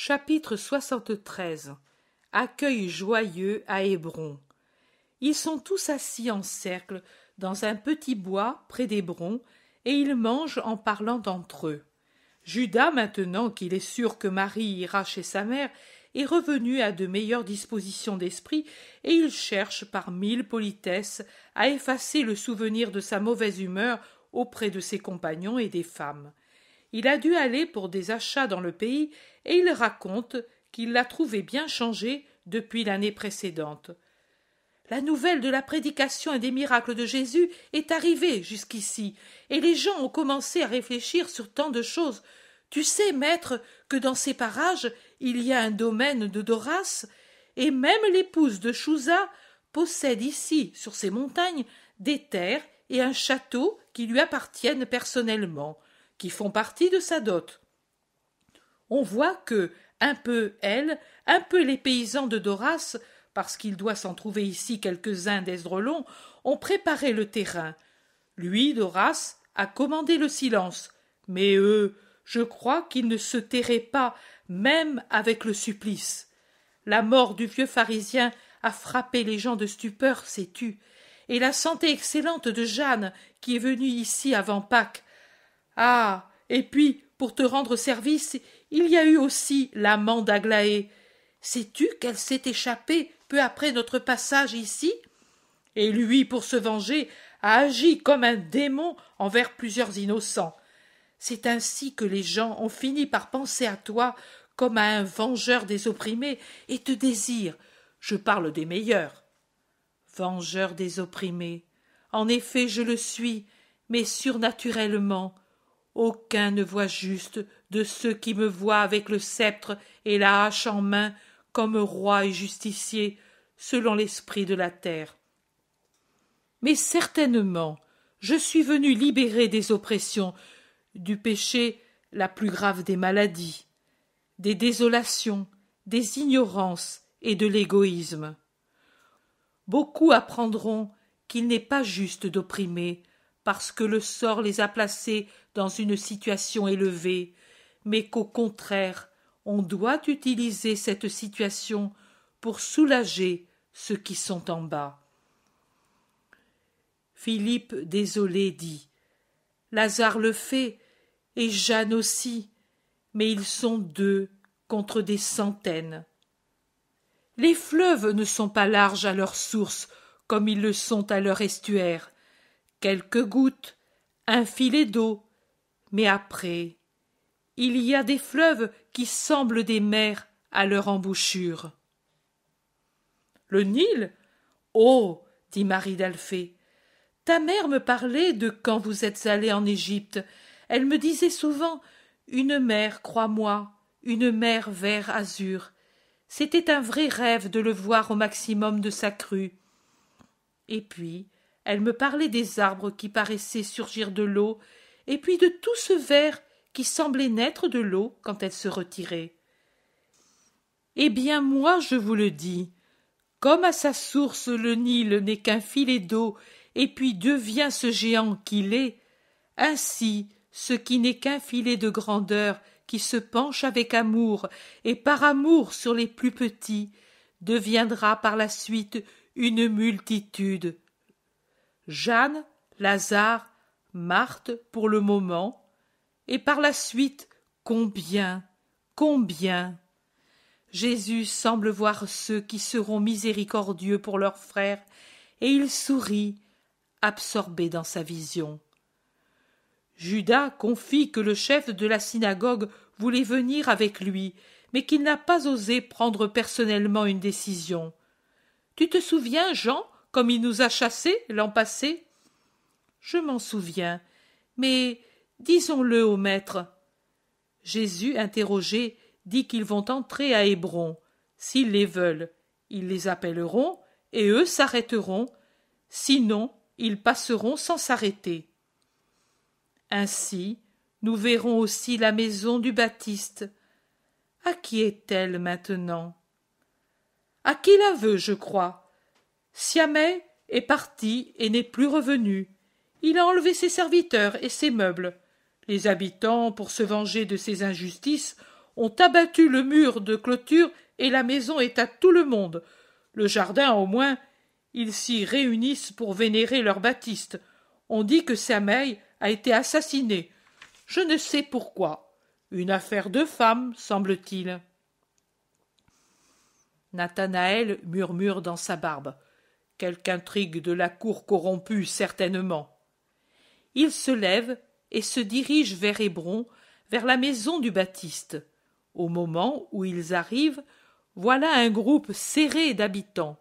Chapitre 73. Accueil joyeux à Hébron. Ils sont tous assis en cercle dans un petit bois près d'Hébron, et ils mangent en parlant entre eux. Judas, maintenant qu'il est sûr que Marie ira chez sa mère, est revenu à de meilleures dispositions d'esprit, et il cherche par mille politesses à effacer le souvenir de sa mauvaise humeur auprès de ses compagnons et des femmes. Il a dû aller pour des achats dans le pays, et il raconte qu'il l'a trouvé bien changé depuis l'année précédente. La nouvelle de la prédication et des miracles de Jésus est arrivée jusqu'ici, et les gens ont commencé à réfléchir sur tant de choses. Tu sais, maître, que dans ces parages, il y a un domaine de Doras, et même l'épouse de Chouza possède ici, sur ces montagnes, des terres et un château qui lui appartiennent personnellement, qui font partie de sa dot. On voit que, un peu elle, un peu les paysans de Doras, parce qu'il doit s'en trouver ici quelques-uns d'Esdrelon, ont préparé le terrain. Lui, Doras, a commandé le silence, mais eux, je crois qu'ils ne se tairaient pas, même avec le supplice. La mort du vieux pharisien a frappé les gens de stupeur, sais-tu, et la santé excellente de Jeanne, qui est venue ici avant Pâques. Ah, et puis, pour te rendre service, il y a eu aussi l'amant d'Aglaé. Sais-tu qu'elle s'est échappée peu après notre passage ici? Et lui, pour se venger, a agi comme un démon envers plusieurs innocents. C'est ainsi que les gens ont fini par penser à toi comme à un vengeur des opprimés et te désirent. Je parle des meilleurs. Vengeur des opprimés. En effet, je le suis, mais surnaturellement. Aucun ne voit juste de ceux qui me voient avec le sceptre et la hache en main, comme roi et justicier, selon l'esprit de la terre. Mais certainement, je suis venu libérer des oppressions, du péché la plus grave des maladies, des désolations, des ignorances et de l'égoïsme. Beaucoup apprendront qu'il n'est pas juste d'opprimer, parce que le sort les a placés dans une situation élevée, mais qu'au contraire, on doit utiliser cette situation pour soulager ceux qui sont en bas. Philippe, désolé, dit « Lazare le fait, et Jeanne aussi, mais ils sont 2 contre des centaines. Les fleuves ne sont pas larges à leur source comme ils le sont à leur estuaire. Quelques gouttes, un filet d'eau, mais après, il y a des fleuves qui semblent des mers à leur embouchure. » Le Nil? Oh, dit Marie d'Alphée, ta mère me parlait de quand vous êtes allés en Égypte. Elle me disait souvent une mer, crois-moi, une mer vert azur. C'était un vrai rêve de le voir au maximum de sa crue. Et puis, elle me parlait des arbres qui paraissaient surgir de l'eau, et puis de tout ce vert qui semblait naître de l'eau quand elle se retirait. Eh bien, moi, je vous le dis, comme à sa source le Nil n'est qu'un filet d'eau, et puis devient ce géant qu'il est, ainsi ce qui n'est qu'un filet de grandeur qui se penche avec amour et par amour sur les plus petits, deviendra par la suite une multitude. Jeanne, Lazare, Marthe pour le moment, et par la suite combien, combien. Jésus semble voir ceux qui seront miséricordieux pour leurs frères, et il sourit, absorbé dans sa vision. Judas confie que le chef de la synagogue voulait venir avec lui, mais qu'il n'a pas osé prendre personnellement une décision. Tu te souviens, Jean, comme il nous a chassés l'an passé? Je m'en souviens, mais disons-le au maître. Jésus, interrogé, dit qu'ils vont entrer à Hébron. S'ils les veulent, ils les appelleront, et eux s'arrêteront. Sinon, ils passeront sans s'arrêter. Ainsi, nous verrons aussi la maison du Baptiste. À qui est-elle maintenant? À qui la veut, je crois. Siamet est parti et n'est plus revenu. Il a enlevé ses serviteurs et ses meubles. Les habitants, pour se venger de ses injustices, ont abattu le mur de clôture et la maison est à tout le monde. Le jardin, au moins, ils s'y réunissent pour vénérer leur Baptiste. On dit que Sameil a été assassiné. Je ne sais pourquoi. Une affaire de femme, semble-t-il. Nathanaël murmure dans sa barbe. Quelque intrigue de la cour corrompue, certainement. Il se lève et se dirige vers Hébron, vers la maison du Baptiste. Au moment où ils arrivent, voilà un groupe serré d'habitants.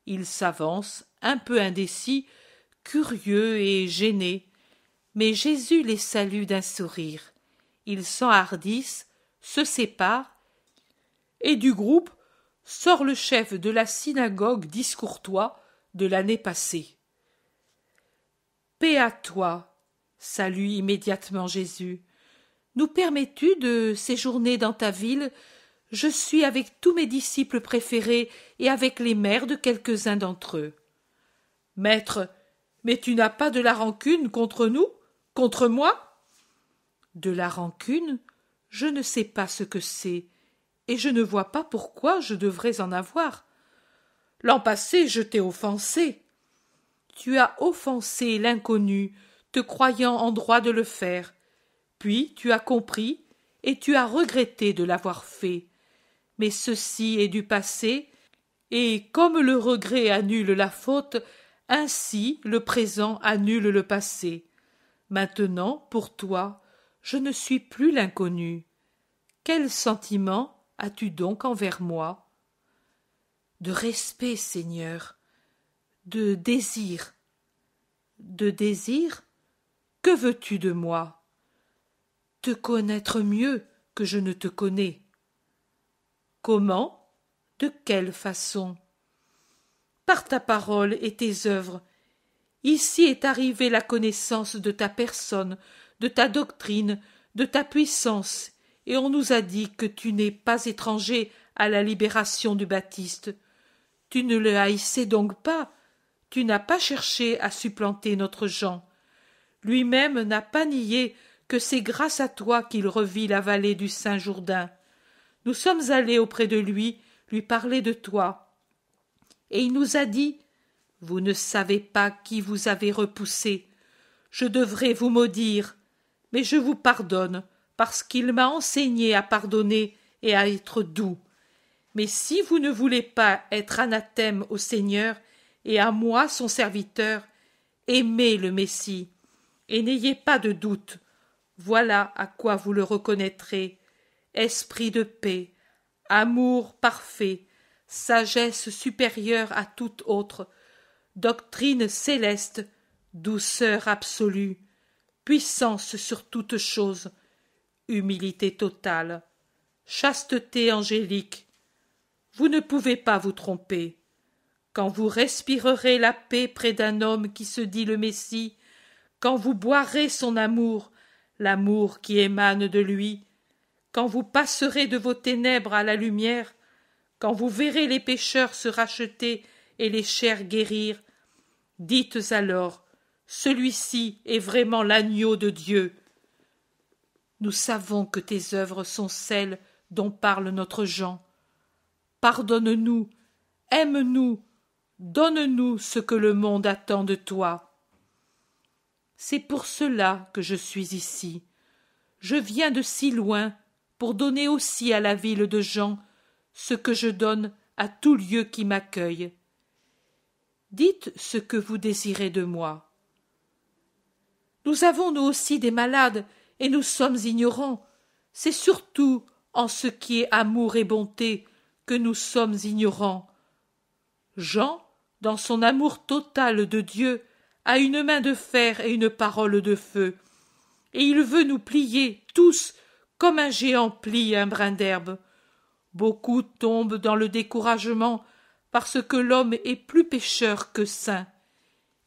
Ils s'avancent, un peu indécis, curieux et gênés. Mais Jésus les salue d'un sourire. Ils s'enhardissent, se séparent, et du groupe sort le chef de la synagogue discourtois de l'année passée. « Paix à toi !» salue immédiatement Jésus. « Nous permets-tu de séjourner dans ta ville ? Je suis avec tous mes disciples préférés et avec les mères de quelques-uns d'entre eux. »« Maître, mais tu n'as pas de la rancune contre nous ? Contre moi ?»« De la rancune ? Je ne sais pas ce que c'est, et je ne vois pas pourquoi je devrais en avoir. L'an passé, je t'ai offensé. Tu as offensé l'inconnu, te croyant en droit de le faire. Puis tu as compris, et tu as regretté de l'avoir fait. Mais ceci est du passé, et comme le regret annule la faute, ainsi le présent annule le passé. Maintenant, pour toi, je ne suis plus l'inconnu. Quel sentiment as-tu donc envers moi ? De respect, Seigneur, de désir. De désir ? Que veux-tu de moi ? Te connaître mieux que je ne te connais. Comment ? De quelle façon ? Par ta parole et tes œuvres. Ici est arrivée la connaissance de ta personne, de ta doctrine, de ta puissance, et on nous a dit que tu n'es pas étranger à la libération du Baptiste. Tu ne le haïssais donc pas, tu n'as pas cherché à supplanter notre Jean. Lui-même n'a pas nié que c'est grâce à toi qu'il revit la vallée du Saint-Jourdain. Nous sommes allés auprès de lui parler de toi. Et il nous a dit, « Vous ne savez pas qui vous avez repoussé. Je devrais vous maudire, mais je vous pardonne, parce qu'il m'a enseigné à pardonner et à être doux. Mais si vous ne voulez pas être anathème au Seigneur et à moi, son serviteur, aimez le Messie, et n'ayez pas de doute. Voilà à quoi vous le reconnaîtrez. Esprit de paix, amour parfait, sagesse supérieure à toute autre, doctrine céleste, douceur absolue, puissance sur toute chose, humilité totale, chasteté angélique. Vous ne pouvez pas vous tromper. Quand vous respirerez la paix près d'un homme qui se dit le Messie, quand vous boirez son amour, l'amour qui émane de lui, quand vous passerez de vos ténèbres à la lumière, quand vous verrez les pécheurs se racheter et les chairs guérir, dites alors, celui-ci est vraiment l'agneau de Dieu. Nous savons que tes œuvres sont celles dont parle notre Jean. Pardonne-nous, aime-nous, donne-nous ce que le monde attend de toi. C'est pour cela que je suis ici. Je viens de si loin pour donner aussi à la ville de Jean ce que je donne à tout lieu qui m'accueille. Dites ce que vous désirez de moi. Nous avons nous aussi des malades, et nous sommes ignorants. C'est surtout en ce qui est amour et bonté que nous sommes ignorants. Jean, dans son amour total de Dieu, a une main de fer et une parole de feu, et il veut nous plier tous comme un géant plie un brin d'herbe. Beaucoup tombent dans le découragement parce que l'homme est plus pécheur que saint.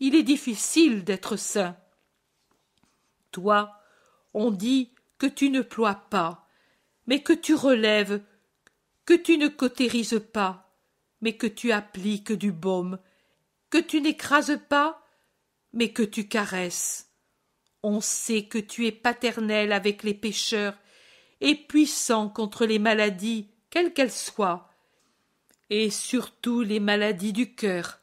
Il est difficile d'être saint. Toi, on dit que tu ne ploies pas, mais que tu relèves, que tu ne cautérises pas, mais que tu appliques du baume, que tu n'écrases pas, mais que tu caresses. On sait que tu es paternel avec les pécheurs et puissant contre les maladies, quelles qu'elles soient, et surtout les maladies du cœur.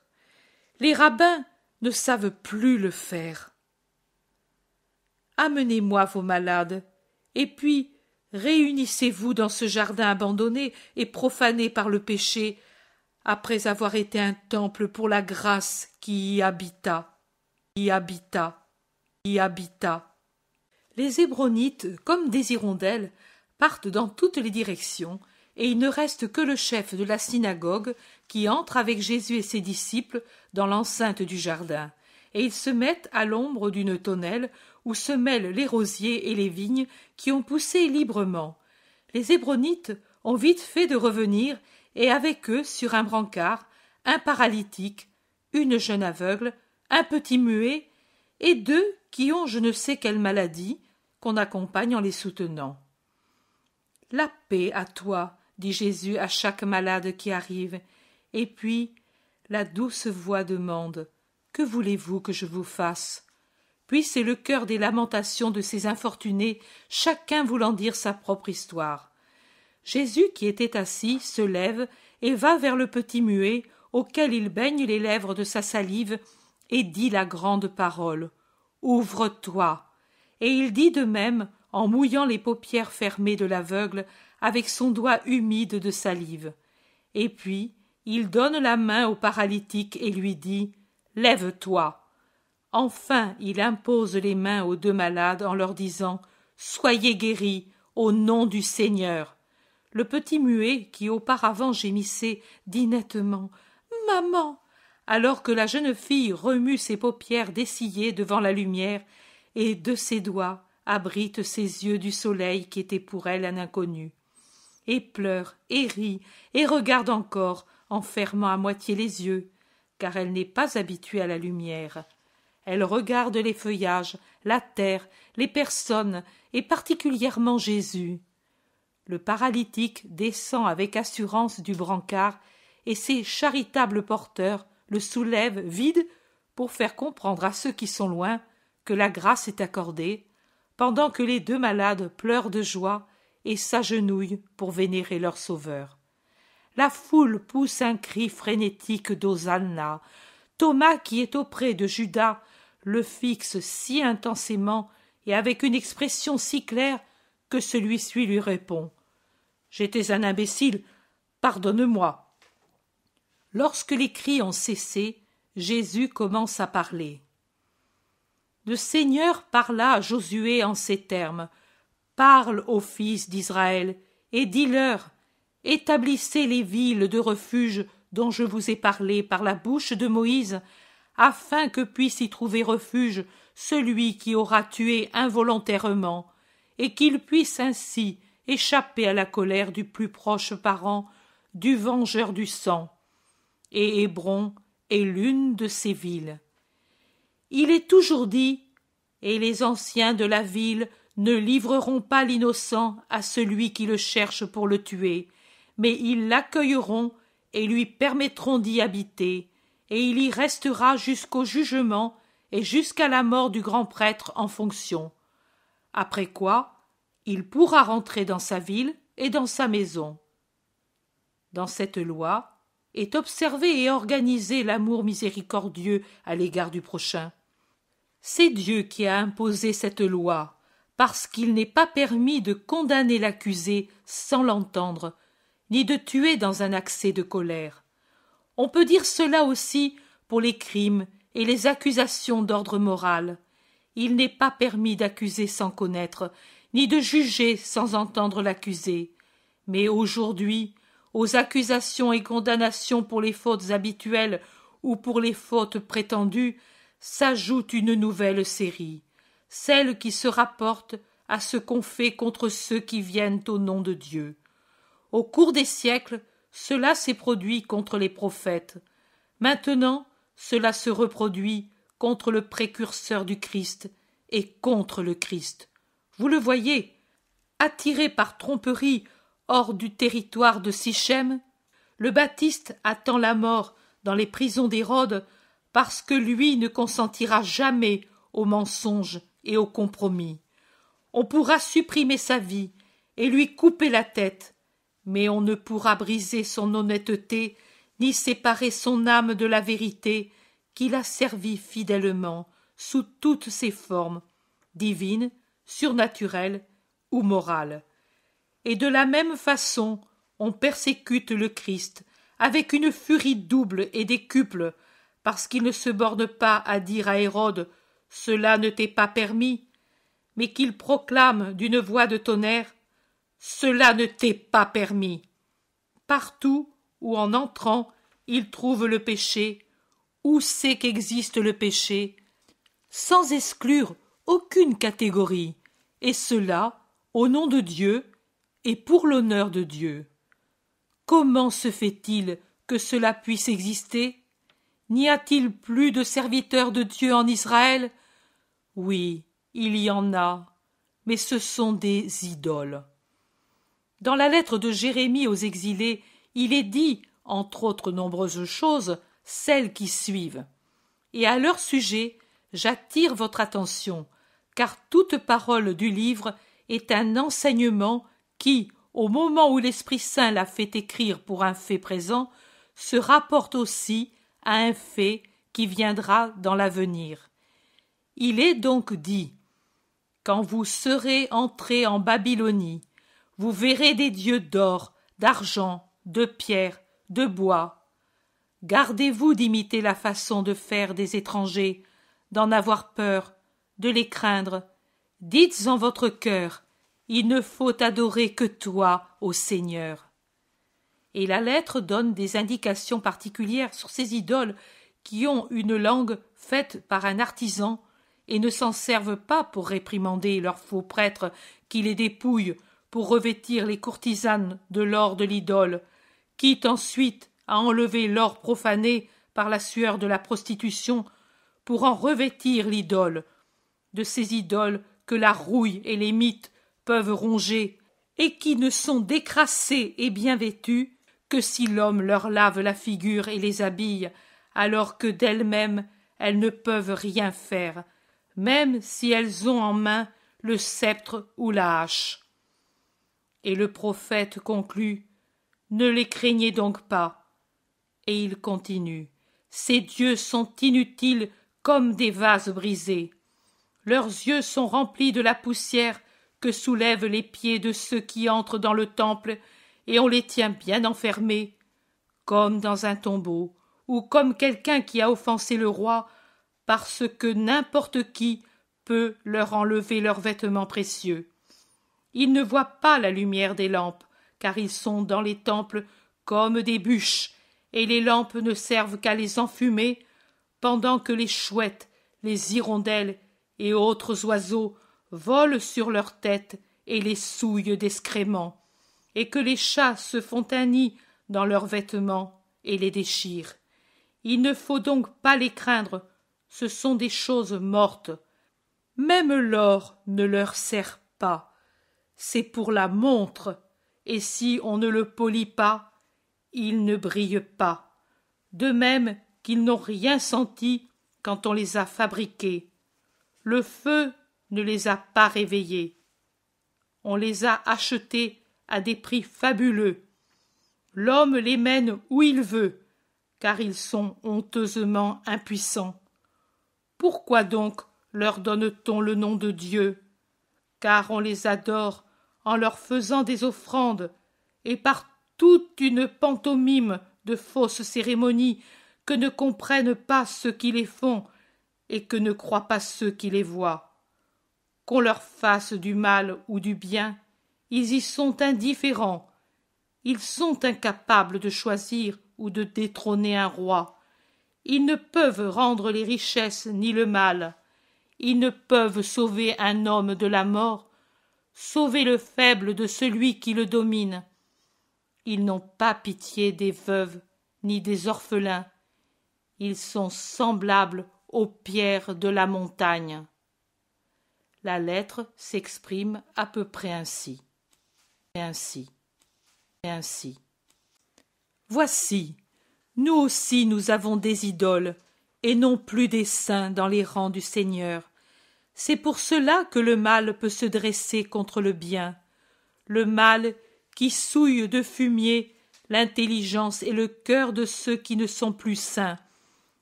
Les rabbins ne savent plus le faire. Amenez-moi vos malades, et puis réunissez-vous dans ce jardin abandonné et profané par le péché, après avoir été un temple pour la grâce qui y habita, y habita, y habita. Les Hébronites, comme des hirondelles, partent dans toutes les directions, et il ne reste que le chef de la synagogue qui entre avec Jésus et ses disciples dans l'enceinte du jardin, et ils se mettent à l'ombre d'une tonnelle où se mêlent les rosiers et les vignes qui ont poussé librement. Les Hébronites ont vite fait de revenir, et avec eux, sur un brancard, un paralytique, une jeune aveugle, un petit muet, et deux qui ont je ne sais quelle maladie, qu'on accompagne en les soutenant. « La paix à toi !» dit Jésus à chaque malade qui arrive, et puis la douce voix demande « Que voulez-vous que je vous fasse ?» Puis c'est le chœur des lamentations de ces infortunés, chacun voulant dire sa propre histoire. Jésus, qui était assis, se lève et va vers le petit muet, auquel il baigne les lèvres de sa salive, et dit la grande parole « Ouvre-toi !» Et il dit de même, en mouillant les paupières fermées de l'aveugle, avec son doigt humide de salive. Et puis, il donne la main au paralytique et lui dit « Lève-toi !» Enfin, il impose les mains aux deux malades en leur disant « Soyez guéris, au nom du Seigneur !» Le petit muet, qui auparavant gémissait, dit nettement « Maman !» alors que la jeune fille remue ses paupières dessillées devant la lumière et, de ses doigts, abrite ses yeux du soleil qui était pour elle un inconnu. Et pleure, et rit, et regarde encore, en fermant à moitié les yeux, car elle n'est pas habituée à la lumière. Elle regarde les feuillages, la terre, les personnes, et particulièrement Jésus. Le paralytique descend avec assurance du brancard, et ses charitables porteurs le soulèvent vide pour faire comprendre à ceux qui sont loin que la grâce est accordée, pendant que les deux malades pleurent de joie et s'agenouillent pour vénérer leur sauveur. La foule pousse un cri frénétique d'Hosanna. Thomas, qui est auprès de Judas, le fixe si intensément et avec une expression si claire que celui-ci lui répond « J'étais un imbécile, pardonne-moi !» Lorsque les cris ont cessé, Jésus commence à parler. Le Seigneur parla à Josué en ces termes « Parle aux fils d'Israël et dis-leur, établissez les villes de refuge dont je vous ai parlé par la bouche de Moïse, afin que puisse y trouver refuge celui qui aura tué involontairement, et qu'il puisse ainsi échapper à la colère du plus proche parent, du vengeur du sang. Et Hébron est l'une de ces villes. Il est toujours dit, et les anciens de la ville ne livreront pas l'innocent à celui qui le cherche pour le tuer, mais ils l'accueilleront et lui permettront d'y habiter, et il y restera jusqu'au jugement et jusqu'à la mort du grand prêtre en fonction. Après quoi, il pourra rentrer dans sa ville et dans sa maison. Dans cette loi est observé et organisé l'amour miséricordieux à l'égard du prochain. C'est Dieu qui a imposé cette loi, parce qu'il n'est pas permis de condamner l'accusé sans l'entendre, ni de tuer dans un accès de colère. On peut dire cela aussi pour les crimes et les accusations d'ordre moral. Il n'est pas permis d'accuser sans connaître, ni de juger sans entendre l'accusé. Mais aujourd'hui, aux accusations et condamnations pour les fautes habituelles ou pour les fautes prétendues, s'ajoute une nouvelle série, celle qui se rapporte à ce qu'on fait contre ceux qui viennent au nom de Dieu. Au cours des siècles, cela s'est produit contre les prophètes. Maintenant, cela se reproduit contre le précurseur du Christ et contre le Christ. Vous le voyez, attiré par tromperie hors du territoire de Sichem, le Baptiste attend la mort dans les prisons d'Hérode parce que lui ne consentira jamais au mensonge et au compromis. On pourra supprimer sa vie et lui couper la tête, mais on ne pourra briser son honnêteté, ni séparer son âme de la vérité qu'il a servie fidèlement sous toutes ses formes, divines, surnaturelles ou morales. Et de la même façon, on persécute le Christ avec une furie double et décuple, parce qu'il ne se borne pas à dire à Hérode « Cela ne t'est pas permis », mais qu'il proclame d'une voix de tonnerre « Cela ne t'est pas permis ». Partout où en entrant, il trouve le péché, où c'est qu'existe le péché, sans exclure aucune catégorie, et cela au nom de Dieu et pour l'honneur de Dieu. Comment se fait-il que cela puisse exister? N'y a-t-il plus de serviteurs de Dieu en Israël? Oui, il y en a, mais ce sont des idoles. Dans la lettre de Jérémie aux exilés, il est dit, entre autres nombreuses choses, celles qui suivent. Et à leur sujet, j'attire votre attention, car toute parole du livre est un enseignement qui, au moment où l'Esprit Saint l'a fait écrire pour un fait présent, se rapporte aussi à un fait qui viendra dans l'avenir. Il est donc dit « Quand vous serez entrés en Babylonie, vous verrez des dieux d'or, d'argent, de pierre, de bois. Gardez-vous d'imiter la façon de faire des étrangers, d'en avoir peur, de les craindre. Dites en votre cœur, il ne faut adorer que toi, ô Seigneur. » Et la lettre donne des indications particulières sur ces idoles qui ont une langue faite par un artisan et ne s'en servent pas pour réprimander leurs faux prêtres qui les dépouillent pour revêtir les courtisanes de l'or de l'idole, quitte ensuite à enlever l'or profané par la sueur de la prostitution pour en revêtir l'idole, de ces idoles que la rouille et les mites peuvent ronger et qui ne sont décrassées et bien vêtues que si l'homme leur lave la figure et les habille, alors que d'elles-mêmes elles ne peuvent rien faire, même si elles ont en main le sceptre ou la hache. Et le prophète conclut « Ne les craignez donc pas ». Et il continue « Ces dieux sont inutiles comme des vases brisés. Leurs yeux sont remplis de la poussière que soulèvent les pieds de ceux qui entrent dans le temple, et on les tient bien enfermés, comme dans un tombeau, ou comme quelqu'un qui a offensé le roi, parce que n'importe qui peut leur enlever leurs vêtements précieux. Ils ne voient pas la lumière des lampes, car ils sont dans les temples comme des bûches, et les lampes ne servent qu'à les enfumer, pendant que les chouettes, les hirondelles et autres oiseaux volent sur leurs têtes et les souillent d'excréments, et que les chats se font un nid dans leurs vêtements et les déchirent. Il ne faut donc pas les craindre, ce sont des choses mortes. Même l'or ne leur sert pas, c'est pour la montre, et si on ne le polit pas, il ne brille pas, de même qu'ils n'ont rien senti quand on les a fabriqués. Le feu ne les a pas réveillés. On les a achetés à des prix fabuleux. L'homme les mène où il veut, car ils sont honteusement impuissants. Pourquoi donc leur donne-t-on le nom de Dieu? Car on les adore en leur faisant des offrandes, et par toute une pantomime de fausses cérémonies que ne comprennent pas ceux qui les font, et que ne croient pas ceux qui les voient. Qu'on leur fasse du mal ou du bien, ils y sont indifférents. Ils sont incapables de choisir ou de détrôner un roi. Ils ne peuvent rendre les richesses ni le mal. Ils ne peuvent sauver un homme de la mort, sauver le faible de celui qui le domine. Ils n'ont pas pitié des veuves ni des orphelins. Ils sont semblables aux pierres de la montagne. La lettre s'exprime à peu près ainsi. Voici, nous aussi nous avons des idoles, et non plus des saints dans les rangs du Seigneur. C'est pour cela que le mal peut se dresser contre le bien. le mal qui souille de fumier l'intelligence et le cœur de ceux qui ne sont plus saints,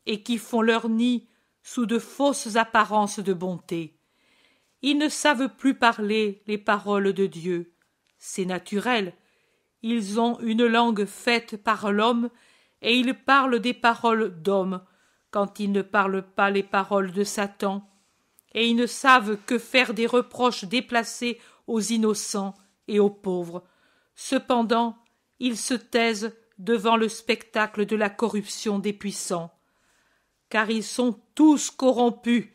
et qui font leur nid sous de fausses apparences de bonté. Ils ne savent plus parler les paroles de Dieu. C'est naturel. Ils ont une langue faite par l'homme, et ils parlent des paroles d'homme, quand ils ne parlent pas les paroles de Satan, et ils ne savent que faire des reproches déplacés aux innocents et aux pauvres. Cependant, ils se taisent devant le spectacle de la corruption des puissants, car ils sont tous corrompus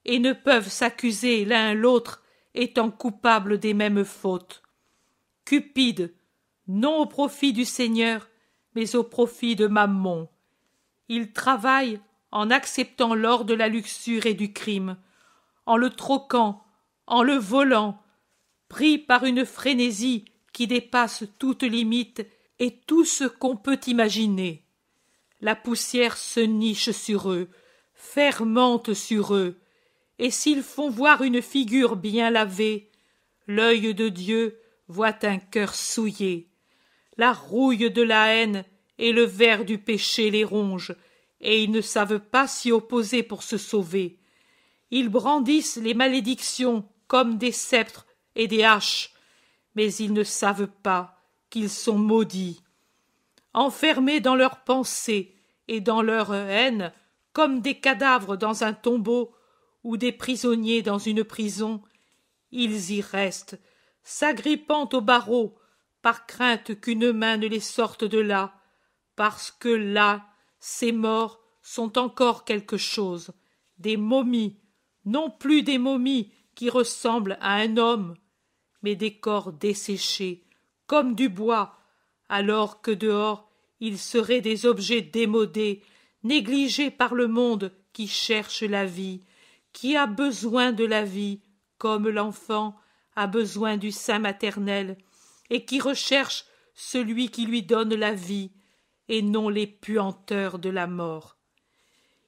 et ne peuvent s'accuser l'un l'autre étant coupables des mêmes fautes. Cupide, non au profit du Seigneur, mais au profit de Mammon. Il travaille en acceptant l'or de la luxure et du crime, en le troquant, en le volant, pris par une frénésie qui dépasse toute limite et tout ce qu'on peut imaginer. La poussière se niche sur eux, fermente sur eux, et s'ils font voir une figure bien lavée, l'œil de Dieu voit un cœur souillé. La rouille de la haine et le ver du péché les rongent, et ils ne savent pas s'y opposer pour se sauver. Ils brandissent les malédictions comme des sceptres et des haches, mais ils ne savent pas qu'ils sont maudits. Enfermés dans leurs pensées et dans leur haine, comme des cadavres dans un tombeau ou des prisonniers dans une prison, ils y restent, s'agrippant aux barreaux, par crainte qu'une main ne les sorte de là, parce que là, ces morts sont encore quelque chose, des momies, non plus des momies qui ressemblent à un homme, mais des corps desséchés, comme du bois, alors que dehors ils seraient des objets démodés, négligés par le monde qui cherche la vie, qui a besoin de la vie, comme l'enfant a besoin du sein maternel, et qui recherche celui qui lui donne la vie, et non les puanteurs de la mort.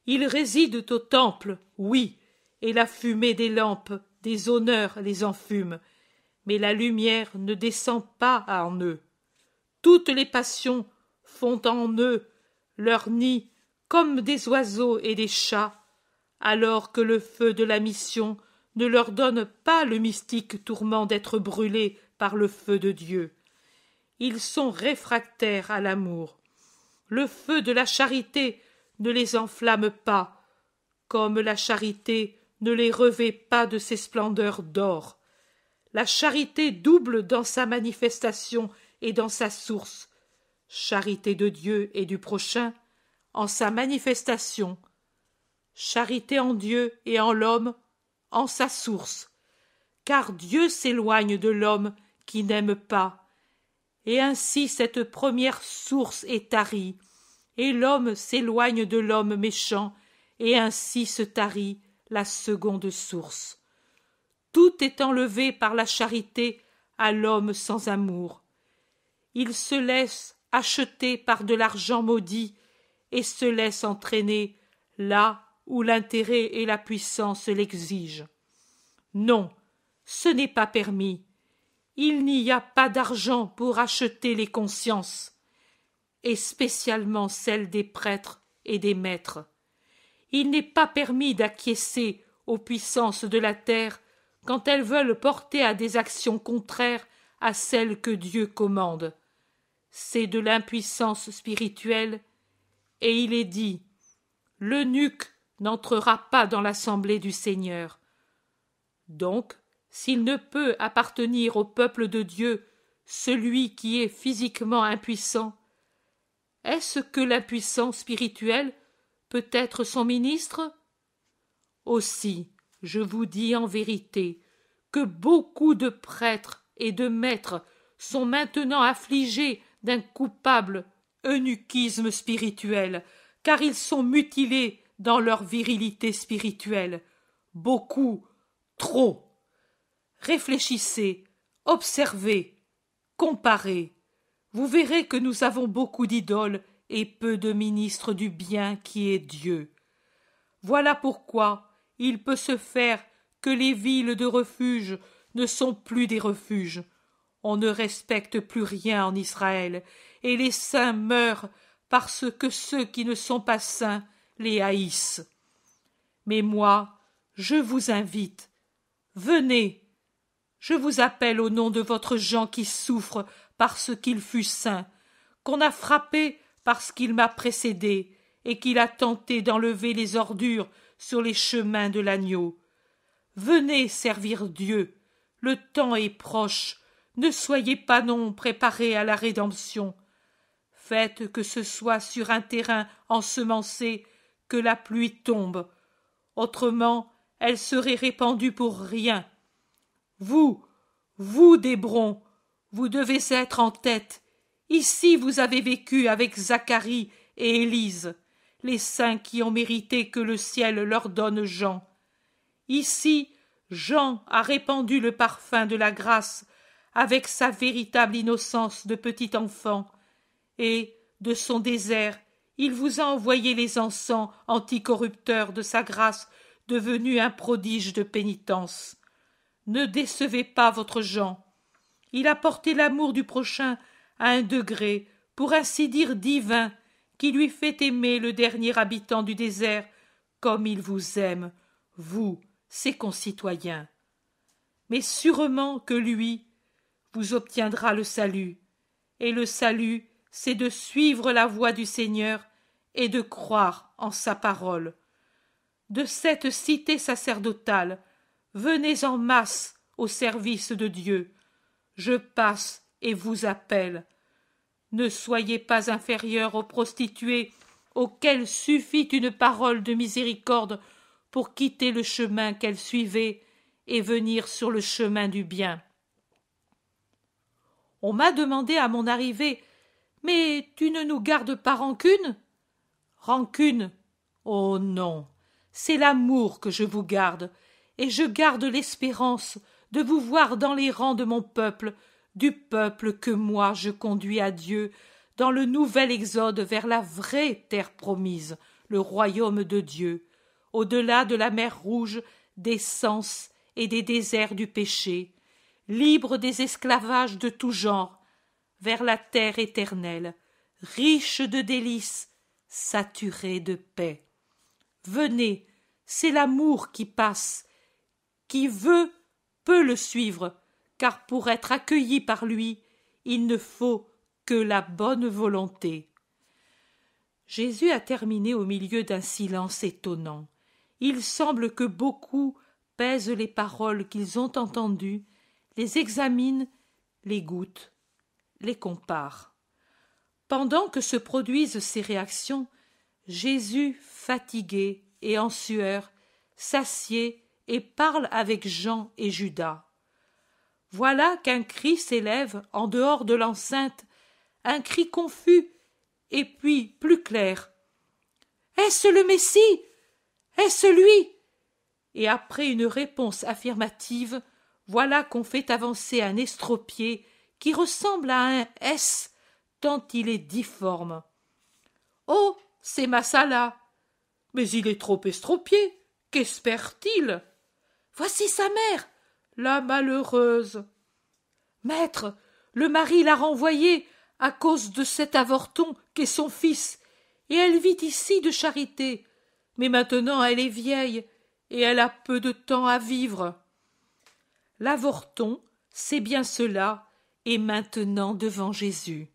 Ils résident au temple, oui, et la fumée des lampes, des honneurs les enfume, mais la lumière ne descend pas en eux. Toutes les passions font en eux leur nid comme des oiseaux et des chats, alors que le feu de la mission ne leur donne pas le mystique tourment d'être brûlés par le feu de Dieu. Ils sont réfractaires à l'amour. Le feu de la charité ne les enflamme pas, comme la charité ne les revêt pas de ses splendeurs d'or. La charité double dans sa manifestation et dans sa source. Charité de Dieu et du prochain, en sa manifestation. Charité en Dieu et en l'homme, en sa source. Car Dieu s'éloigne de l'homme qui n'aime pas, et ainsi cette première source est tarie, et l'homme s'éloigne de l'homme méchant, et ainsi se tarit la seconde source. Tout est enlevé par la charité à l'homme sans amour. Il se laisse acheter par de l'argent maudit et se laisse entraîner là où l'intérêt et la puissance l'exigent. Non, ce n'est pas permis. Il n'y a pas d'argent pour acheter les consciences, et spécialement celles des prêtres et des maîtres. Il n'est pas permis d'acquiescer aux puissances de la terre quand elles veulent porter à des actions contraires à celles que Dieu commande. C'est de l'impuissance spirituelle, et il est dit « L'eunuque n'entrera pas dans l'assemblée du Seigneur ». Donc, s'il ne peut appartenir au peuple de Dieu celui qui est physiquement impuissant, est-ce que l'impuissant spirituel peut être son ministre? Aussi, je vous dis en vérité que beaucoup de prêtres et de maîtres sont maintenant affligés d'un coupable eunuchisme spirituel, car ils sont mutilés dans leur virilité spirituelle. Beaucoup, trop. Réfléchissez, observez, comparez. Vous verrez que nous avons beaucoup d'idoles et peu de ministres du bien qui est Dieu. Voilà pourquoi il peut se faire que les villes de refuge ne sont plus des refuges. On ne respecte plus rien en Israël, et les saints meurent parce que ceux qui ne sont pas saints les haïssent. Mais moi, je vous invite, venez, je vous appelle au nom de votre Jean qui souffre parce qu'il fut saint, qu'on a frappé parce qu'il m'a précédé et qu'il a tenté d'enlever les ordures sur les chemins de l'agneau. Venez servir Dieu, le temps est proche, ne soyez pas non préparés à la rédemption. Faites que ce soit sur un terrain ensemencé que la pluie tombe, autrement elle serait répandue pour rien. Vous, d'Hébron, vous devez être en tête. Ici vous avez vécu avec Zacharie et Élise, les saints qui ont mérité que le ciel leur donne Jean. Ici, Jean a répandu le parfum de la grâce avec sa véritable innocence de petit enfant, et, de son désert, il vous a envoyé les encens anticorrupteurs de sa grâce devenu un prodige de pénitence. Ne décevez pas votre Jean. Il a porté l'amour du prochain à un degré, pour ainsi dire divin, qui lui fait aimer le dernier habitant du désert comme il vous aime, vous, ses concitoyens. Mais sûrement que lui vous obtiendra le salut, et le salut, c'est de suivre la voie du Seigneur et de croire en sa parole. De cette cité sacerdotale, venez en masse au service de Dieu. Je passe et vous appelle. Ne soyez pas inférieurs aux prostituées auxquelles suffit une parole de miséricorde pour quitter le chemin qu'elles suivaient et venir sur le chemin du bien. On m'a demandé à mon arrivée « Mais tu ne nous gardes pas rancune ?» Rancune? Oh non, c'est l'amour que je vous garde, et je garde l'espérance de vous voir dans les rangs de mon peuple, du peuple que moi je conduis à Dieu, dans le nouvel exode vers la vraie terre promise, le royaume de Dieu, au-delà de la mer Rouge, des sens et des déserts du péché, libre des esclavages de tout genre, vers la terre éternelle, riche de délices, saturé de paix. Venez, c'est l'amour qui passe. Qui veut peut le suivre, car pour être accueilli par lui, il ne faut que la bonne volonté. Jésus a terminé au milieu d'un silence étonnant. Il semble que beaucoup pèsent les paroles qu'ils ont entendues, les examinent, les goûtent, les comparent. Pendant que se produisent ces réactions, Jésus, fatigué et en sueur, s'assied et parle avec Jean et Judas. Voilà qu'un cri s'élève en dehors de l'enceinte, un cri confus et puis plus clair. « Est-ce le Messie? Est-ce lui ?» Et après une réponse affirmative, voilà qu'on fait avancer un estropié qui ressemble à un S tant il est difforme. « Oh, c'est Massala ! Mais il est trop estropié. Qu'espère-t-il? Voici sa mère, la malheureuse. Maître, le mari l'a renvoyée à cause de cet avorton qu'est son fils, et elle vit ici de charité. Mais maintenant elle est vieille, et elle a peu de temps à vivre. » L'avorton, c'est bien cela, est maintenant devant Jésus.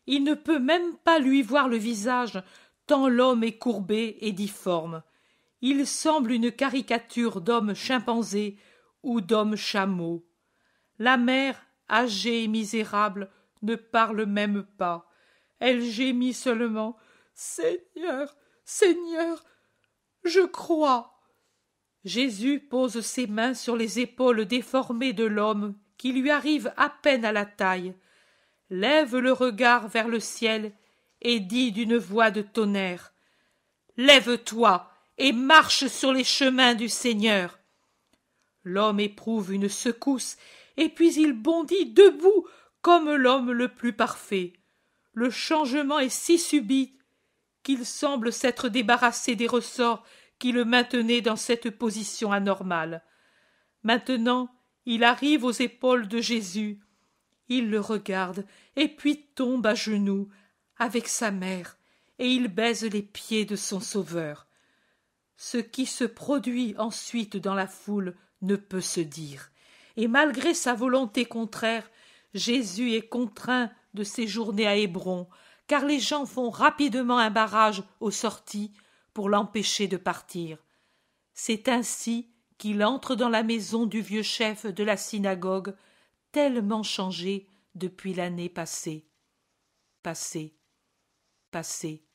Il ne peut même pas lui voir le visage, tant l'homme est courbé et difforme. Il semble une caricature d'homme chimpanzé ou d'homme chameau. La mère, âgée et misérable, ne parle même pas. Elle gémit seulement. « Seigneur, Seigneur, je crois. » Jésus pose ses mains sur les épaules déformées de l'homme qui lui arrive à peine à la taille, lève le regard vers le ciel et dit d'une voix de tonnerre: « Lève-toi et marche sur les chemins du Seigneur. » L'homme éprouve une secousse et puis il bondit debout comme l'homme le plus parfait. Le changement est si subit qu'il semble s'être débarrassé des ressorts qui le maintenaient dans cette position anormale. Maintenant, il arrive aux épaules de Jésus. Il le regarde et puis tombe à genoux avec sa mère et il baise les pieds de son sauveur. Ce qui se produit ensuite dans la foule ne peut se dire, et malgré sa volonté contraire, Jésus est contraint de séjourner à Hébron, car les gens font rapidement un barrage aux sorties pour l'empêcher de partir. C'est ainsi qu'il entre dans la maison du vieux chef de la synagogue, tellement changé depuis l'année passée. Passée, passée.